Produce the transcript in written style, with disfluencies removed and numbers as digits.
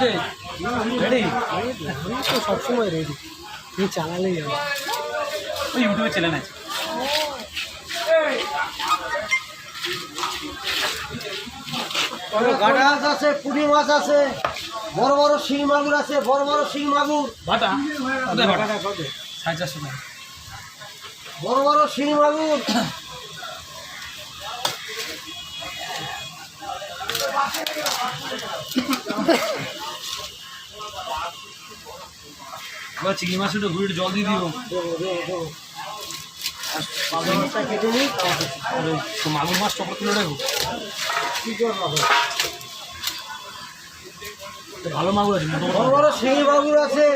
Ready আমি তো সবসময় রেডি, তুমি চালালেই হবে। ওই ইউটিউবে চ্যানেল আছে। গাড়া মাছ আছে, পুঁটি মাছ আছে, বড় বড় শিং মাগুর আছে, বড় বড় শিং মাগুর, বাটা কোথায় বাটা? টাকা কত? 450 টাকা। বড় বড় শিং মাগুর। এবার চিংড়ি মাছ একটু ঘুরে জল দিয়ে দিও। পাবদা মাছটা কেটে নিই, আর ওই তো মাগুর মাছ চকলেট তুলে রাখো। কি করবো? ভালো মাগুর আছে, মোটামুটি বড় বড় শিং মাগুর আছে।